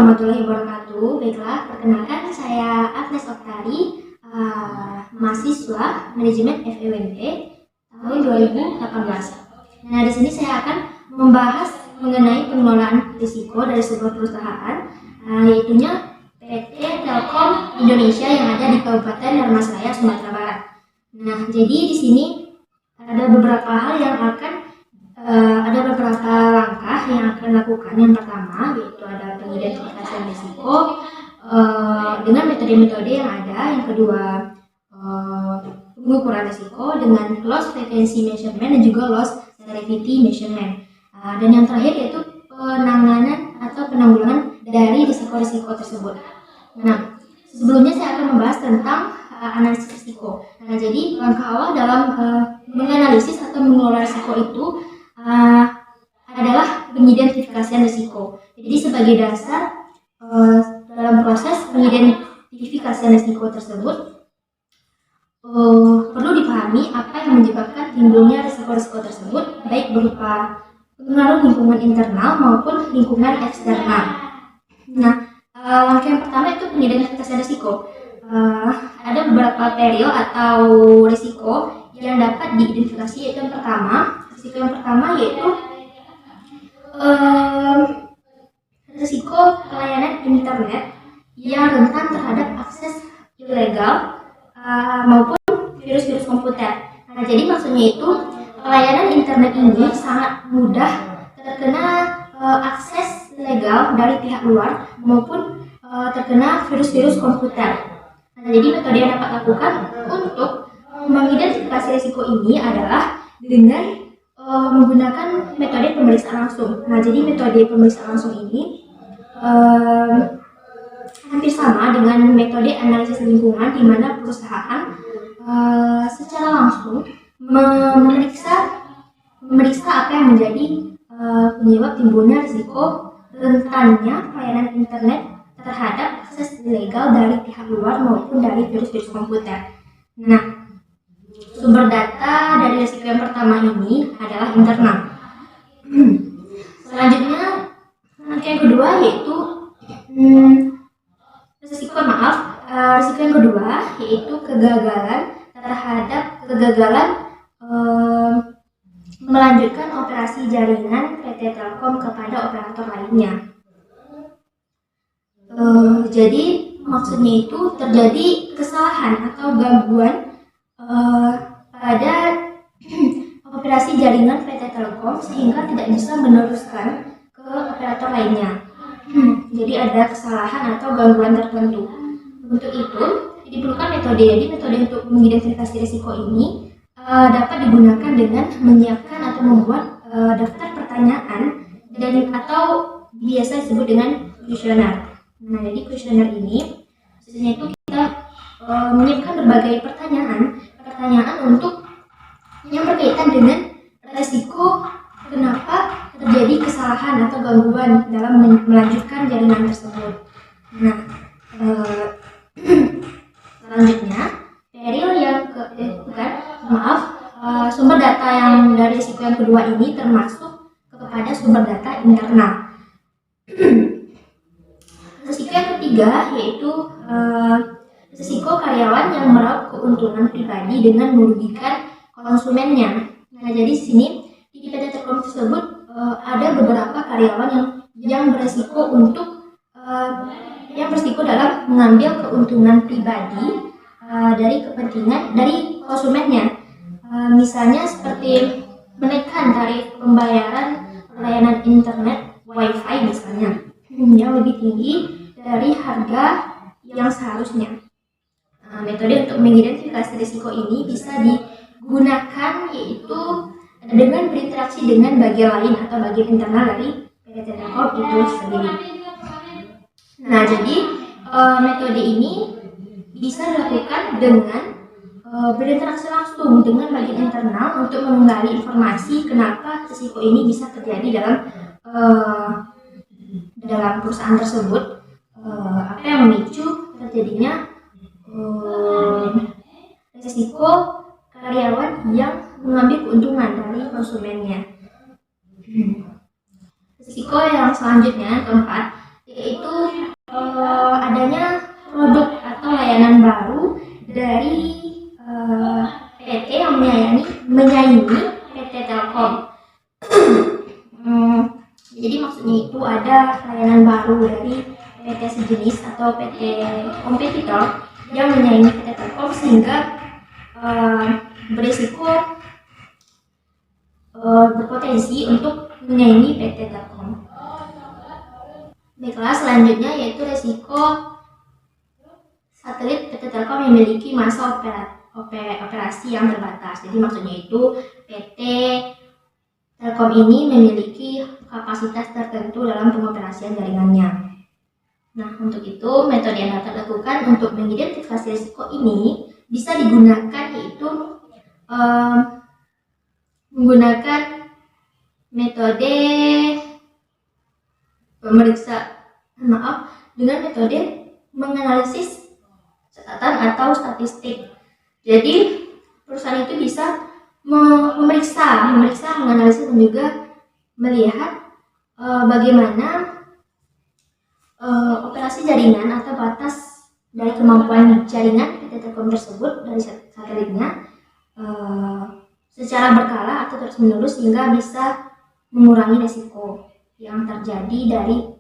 warahmatullahi wabarakatuh. Baiklah, perkenalkan saya Agnes Oktari, mahasiswa manajemen FEWMP tahun 2018. Nah, di sini saya akan membahas mengenai pengelolaan risiko dari sebuah perusahaan, yaitunya PT Telkom Indonesia yang ada di Kabupaten Dharmasraya, Sumatera Barat. Nah, jadi di sini ada beberapa hal yang ada beberapa langkah yang akan dilakukan. Yang pertama yaitu ada pengidentifikasian risiko dengan metode-metode yang ada. Yang kedua, pengukuran risiko dengan loss frequency measurement dan juga loss severity measurement. Dan yang terakhir yaitu penanganan atau penanggulangan dari risiko-risiko tersebut. Nah, sebelumnya saya akan membahas tentang analisis risiko. Nah, jadi langkah awal dalam menganalisis atau mengelola risiko itu adalah pengidentifikasian risiko. Jadi sebagai dasar dalam proses pengidentifikasian risiko tersebut perlu dipahami apa yang menyebabkan timbulnya risiko-risiko tersebut, baik berupa pengaruh lingkungan internal maupun lingkungan eksternal. Nah, langkah yang pertama itu pengidentifikasian risiko. Ada beberapa periode atau risiko yang dapat diidentifikasi, yaitu yang pertama. Risiko yang pertama yaitu risiko pelayanan internet yang rentan terhadap akses ilegal maupun virus-virus komputer. Nah, jadi maksudnya itu pelayanan internet ini sangat mudah terkena akses ilegal dari pihak luar maupun terkena virus-virus komputer. Nah, jadi metode yang dapat lakukan untuk mengidentifikasi risiko ini adalah dengan menggunakan metode pemeriksaan langsung. Nah, jadi metode pemeriksaan langsung ini hampir sama dengan metode analisis lingkungan, di mana perusahaan secara langsung memeriksa apa yang menjadi penyebab timbulnya risiko rentannya pelayanan internet terhadap akses ilegal dari pihak luar maupun dari virus-virus komputer. Nah, sumber data dari risiko yang pertama ini adalah internal. Selanjutnya, langkah yang kedua yaitu risiko yang kedua yaitu kegagalan melanjutkan operasi jaringan PT Telkom kepada operator lainnya. Jadi maksudnya itu terjadi kesalahan atau gangguan pada operasi jaringan PT Telkom sehingga tidak bisa meneruskan ke operator lainnya. Jadi ada kesalahan atau gangguan tertentu. Untuk itu diperlukan metode. Jadi metode untuk mengidentifikasi risiko ini dapat digunakan dengan menyiapkan atau membuat daftar pertanyaan atau biasa disebut dengan kuesioner. Nah, jadi kuesioner ini biasanya itu kita menyiapkan berbagai pertanyaan untuk yang berkaitan dengan risiko kenapa terjadi kesalahan atau gangguan dalam melanjutkan jaringan tersebut. Nah, selanjutnya sumber data yang dari risiko yang kedua ini termasuk kepada sumber data internal. Risiko yang ketiga yaitu risiko karyawan yang meraup keuntungan pribadi dengan merugikan konsumennya. Nah, jadi di sini di PT Telkom tersebut ada beberapa karyawan yang beresiko dalam mengambil keuntungan pribadi dari kepentingan dari konsumennya. Misalnya seperti menekan tarif pembayaran layanan internet WiFi misalnya yang lebih tinggi dari harga yang seharusnya. Metode untuk mengidentifikasi risiko ini bisa digunakan yaitu dengan berinteraksi dengan bagian lain atau bagian internal dari PT Telkom itu sendiri. Nah, jadi metode ini bisa dilakukan dengan berinteraksi langsung dengan bagian internal untuk menggali informasi kenapa risiko ini bisa terjadi dalam perusahaan tersebut, apa yang memicu terjadinya risiko karyawan yang mengambil keuntungan dari konsumennya. Risiko yang selanjutnya keempat yaitu adanya produk atau layanan baru dari PT yang menyaingi PT Telkom. Jadi maksudnya itu ada layanan baru dari PT sejenis atau PT kompetitor yang menyaingi PT Telkom sehingga berisiko berpotensi untuk menyaingi PT Telkom. Baiklah, selanjutnya yaitu resiko satelit PT Telkom yang memiliki masa operasi yang terbatas. Jadi maksudnya itu PT Telkom ini memiliki kapasitas tertentu dalam pengoperasian jaringannya. Nah, untuk itu metode yang dapat dilakukan untuk mengidentifikasi risiko ini bisa digunakan yaitu menggunakan metode dengan metode menganalisis catatan atau statistik. Jadi perusahaan itu bisa memeriksa, menganalisis dan juga melihat bagaimana operasi jaringan atau batas dari kemampuan jaringan PT Telkom tersebut dari satelitnya secara berkala atau terus-menerus sehingga bisa mengurangi risiko yang terjadi dari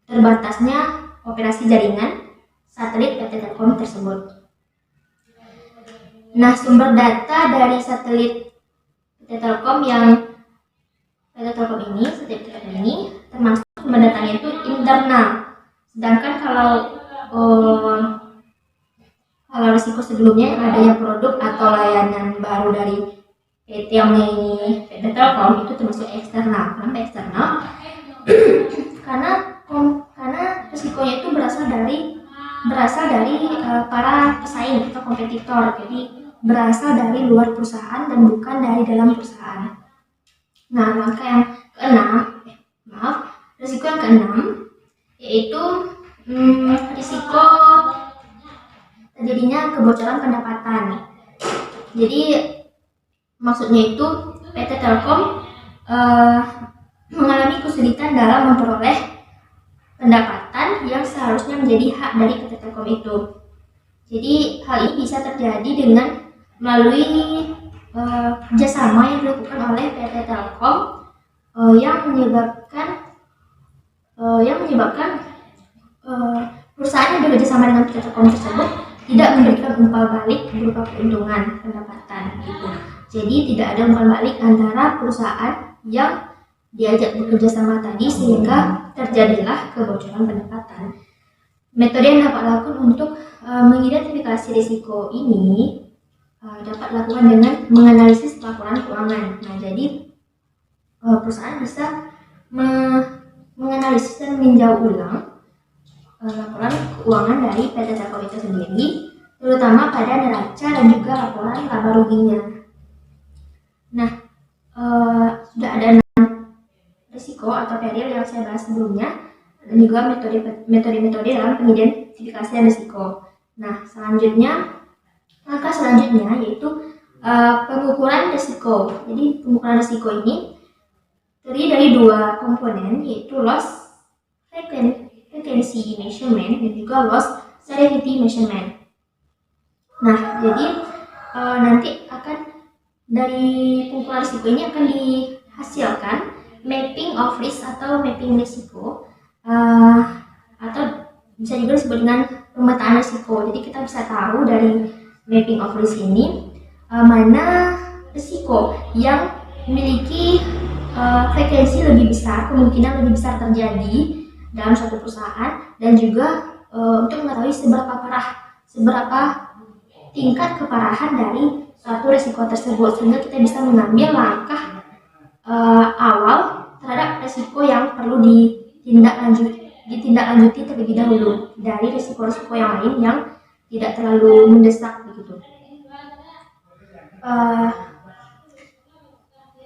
terbatasnya operasi jaringan satelit PT Telkom tersebut. Nah, sumber data dari satelit PT Telkom ini termasuk sumber datanya itu internal. Sedangkan kalau risiko sebelumnya adanya produk atau layanan baru dari PT yang menyaingi PT Telkom itu termasuk eksternal. Kenapa eksternal? karena risikonya itu berasal dari para pesaing atau kompetitor. Jadi berasal dari luar perusahaan dan bukan dari dalam perusahaan. Nah, risiko yang keenam yaitu risiko terjadinya kebocoran pendapatan. Jadi maksudnya itu PT Telkom mengalami kesulitan dalam memperoleh pendapatan yang seharusnya menjadi hak dari PT Telkom itu. Jadi hal ini bisa terjadi dengan melalui kerjasama yang dilakukan oleh PT Telkom yang menyebabkan perusahaan yang bekerjasama dengan PT Telkom tersebut tidak memberikan umpan balik berupa keuntungan pendapatan gitu. Jadi tidak ada umpan balik antara perusahaan yang diajak bekerja sama tadi sehingga terjadilah kebocoran pendapatan. Metode yang dapat dilakukan untuk mengidentifikasi risiko ini dapat dilakukan dengan menganalisis laporan keuangan. Nah, jadi perusahaan bisa menganalisis dan meninjau ulang laporan keuangan dari PT Telkom itu sendiri, terutama pada neraca dan juga laporan laba ruginya. Nah, sudah ada 6 risiko atau peril yang saya bahas sebelumnya dan juga metode-metode dalam pengidentifikasian risiko. Nah, langkah selanjutnya yaitu pengukuran risiko. Jadi pengukuran risiko ini terdiri dari 2 komponen yaitu loss frequency measurement dan juga loss severity measurement. Nah, jadi nanti akan dari pengukuran risiko ini akan dihasilkan mapping of risk atau mapping risiko atau bisa juga disebut dengan pemetaan risiko. Jadi kita bisa tahu dari mapping of risk ini mana risiko yang memiliki frekuensi lebih besar, kemungkinan lebih besar terjadi dalam suatu perusahaan, dan juga untuk mengetahui seberapa tingkat keparahan dari suatu risiko tersebut sehingga kita bisa mengambil langkah awal terhadap risiko yang perlu ditindaklanjuti terlebih dahulu dari risiko-risiko yang lain yang tidak terlalu mendesak begitu.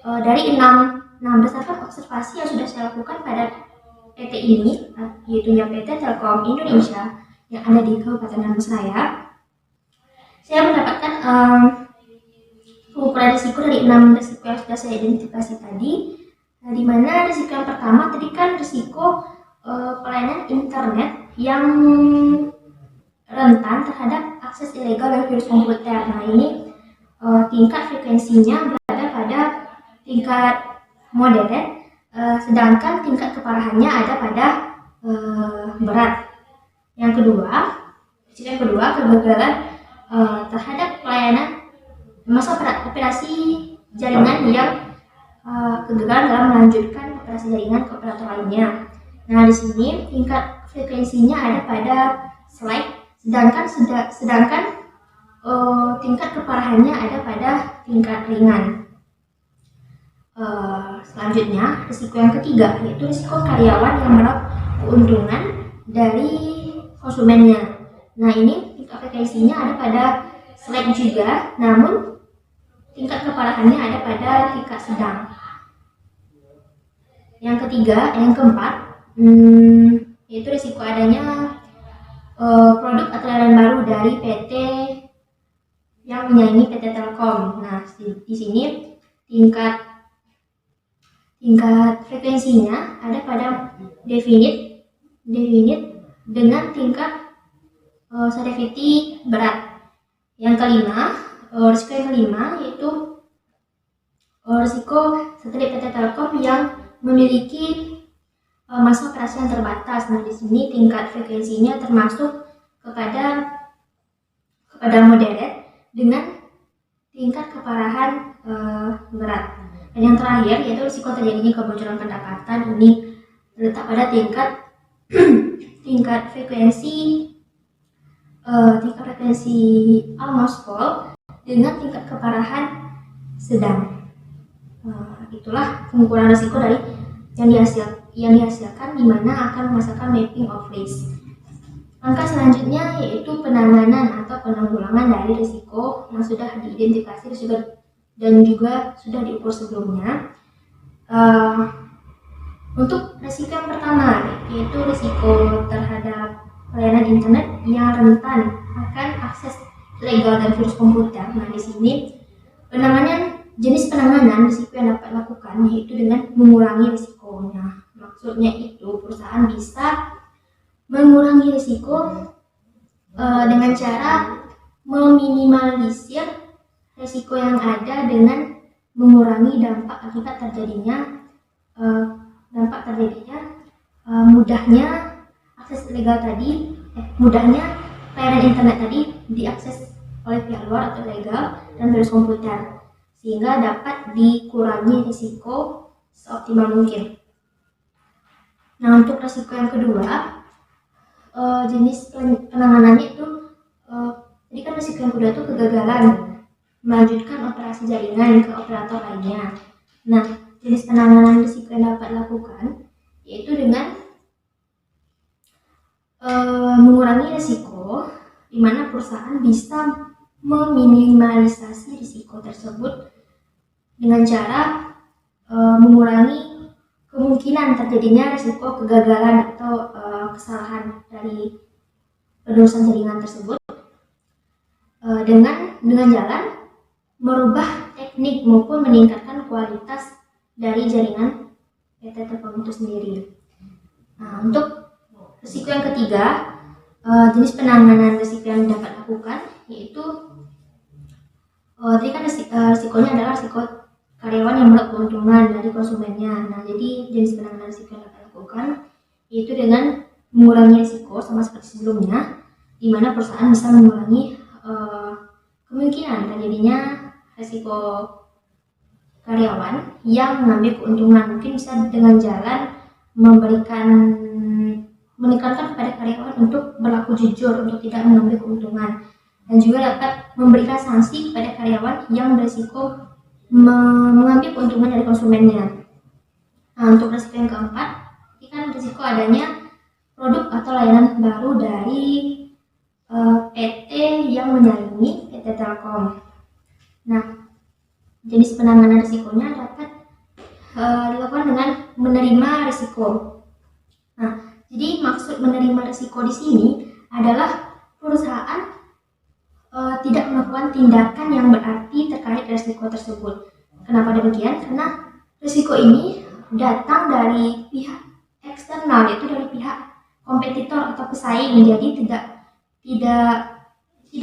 Dari 16 observasi yang sudah saya lakukan pada PT ini, yaitu PT Telkom Indonesia yang ada di Kabupaten Dharmasraya, saya mendapatkan pengukuran risiko dari 6 risiko yang sudah saya identifikasi tadi. Di mana risiko yang pertama tadi kan risiko pelayanan internet yang rentan terhadap akses ilegal dan virus komputer. Nah, ini tingkat frekuensinya berada pada tingkat moderat, sedangkan tingkat keparahannya ada pada berat. Yang kedua, kegagalan terhadap pelayanan masa operasi jaringan yang kegagalan dalam melanjutkan operasi jaringan ke operator lainnya. Nah, di sini tingkat frekuensinya ada pada slide, sedangkan tingkat keparahannya ada pada tingkat ringan. Selanjutnya, risiko yang ketiga yaitu risiko karyawan yang meraup keuntungan dari konsumennya. Nah, ini tingkat frekuensinya ada pada slide juga, namun tingkat keparahannya ada pada tingkat sedang. Yang keempat, yaitu risiko adanya produk atau layanan baru dari PT yang menyaingi PT Telkom. Nah, di sini tingkat frekuensinya ada pada definite dengan tingkat severity berat. Risiko yang kelima yaitu risiko satelit PT Telkom yang memiliki masa operasi yang terbatas. Nah, di sini tingkat frekuensinya termasuk kepada moderat dengan tingkat keparahan berat. Dan yang terakhir yaitu risiko terjadinya kebocoran pendapatan. Ini terletak pada tingkat frekuensi almost full dengan tingkat keparahan sedang. Itulah pengukuran risiko dari yang dihasilkan di mana akan menghasilkan mapping of risk. Langkah selanjutnya yaitu penanganan atau penanggulangan dari risiko yang sudah diidentifikasi dan juga sudah diukur sebelumnya. Untuk risiko yang pertama yaitu risiko terhadap layanan internet yang rentan akan akses ilegal dan virus komputer. Nah, di sini jenis penanganan risiko yang dapat dilakukan yaitu dengan mengurangi risikonya. Maksudnya itu perusahaan bisa mengurangi risiko dengan cara meminimalisir risiko yang ada dengan mengurangi dampak akibat terjadinya mudahnya akses ilegal tadi, mudahnya layanan internet tadi diakses oleh pihak luar atau ilegal dan virus komputer, sehingga dapat dikurangi risiko seoptimal mungkin. Nah, untuk risiko yang kedua, jenis penanganannya itu jadi kan risiko yang kedua itu kegagalan melanjutkan operasi jaringan ke operator lainnya. Nah, jenis penanganan risiko yang dapat dilakukan yaitu dengan mengurangi risiko, di mana perusahaan bisa meminimalisasi risiko tersebut dengan cara mengurangi kemungkinan terjadinya risiko kegagalan atau kesalahan dari penerusan jaringan tersebut dengan jalan merubah teknik maupun meningkatkan kualitas dari jaringan PT Telkom itu sendiri. Nah, untuk risiko yang ketiga, jenis penanganan risiko yang dapat dilakukan yaitu tadi kan risikonya adalah risiko karyawan yang meraup keuntungan dari konsumennya. Nah, jadi jenis penanganan risiko yang dapat dilakukan yaitu dengan mengurangi risiko sama seperti sebelumnya, di mana perusahaan bisa mengurangi kemungkinan terjadinya risiko karyawan yang mengambil keuntungan. Mungkin bisa dengan jalan menekankan kepada karyawan untuk berlaku jujur, untuk tidak mengambil keuntungan, dan juga dapat memberikan sanksi kepada karyawan yang berisiko mengambil keuntungan dari konsumennya. Nah, untuk risiko yang keempat, ini kan risiko adanya produk atau layanan baru dari PT yang menyaingi PT Telkom. Nah, jenis penanganan risikonya dapat dilakukan dengan menerima risiko. Nah, jadi maksud menerima risiko di sini adalah perusahaan tidak melakukan tindakan yang berarti terkait risiko tersebut. Kenapa demikian? Karena risiko ini datang dari pihak eksternal eksternal, yaitu dari pihak kompetitor atau pesaing. Jadi tidak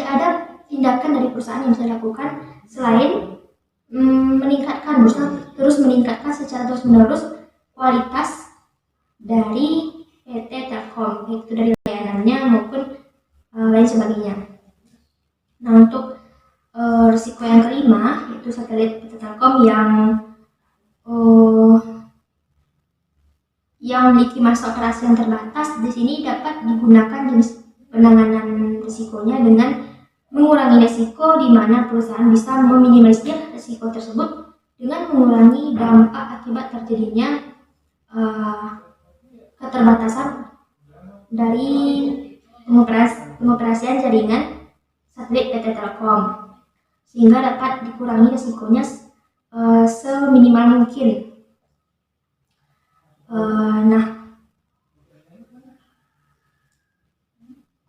ada tindakan dari perusahaan yang bisa dilakukan selain terus meningkatkan secara terus-menerus kualitas dari PT Telkom, yaitu dari layanannya maupun lain sebagainya. Nah, untuk risiko yang kelima, yaitu satelit PT Telkom yang memiliki masa operasi yang terbatas. Di sini dapat digunakan jenis penanganan risikonya dengan mengurangi risiko, di mana perusahaan bisa meminimalisir risiko tersebut dengan mengurangi dampak akibat terjadinya keterbatasan dari pengoperasian jaringan satelit PT Telkom, sehingga dapat dikurangi risikonya seminimal mungkin. Nah,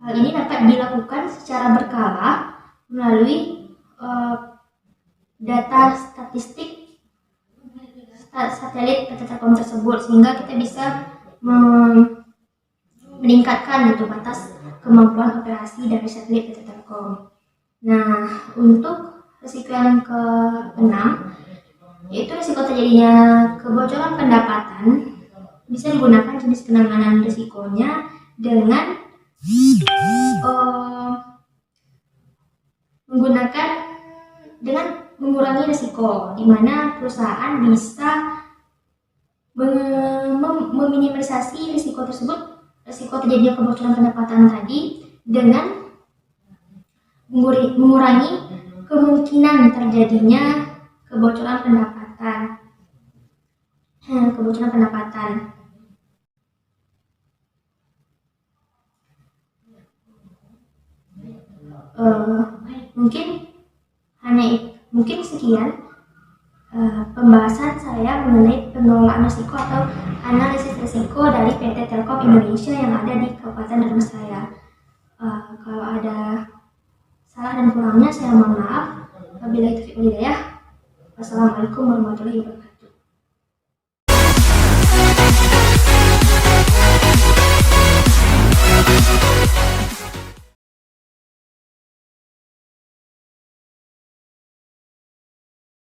hal ini dapat dilakukan secara berkala melalui data statistik satelit PT Telkom tersebut, sehingga kita bisa meningkatkan batas kemampuan operasi dari satelit PT Telkom. Nah, untuk risiko yang ke-6, yaitu risiko terjadinya kebocoran pendapatan, bisa digunakan jenis penanganan risikonya dengan mengurangi risiko, di mana perusahaan bisa meminimalisasi risiko tersebut, risiko terjadinya kebocoran pendapatan tadi, dengan mengurangi kemungkinan terjadinya kebocoran pendapatan. Mungkin sekian pembahasan saya mengenai pengelolaan risiko atau analisis risiko dari PT Telkom Indonesia yang ada di Kabupaten Dharmasraya. Kalau ada salah dan kurangnya saya mohon maaf. Wabillahi taufiq wal hidayah. Wassalamualaikum warahmatullahi wabarakatuh.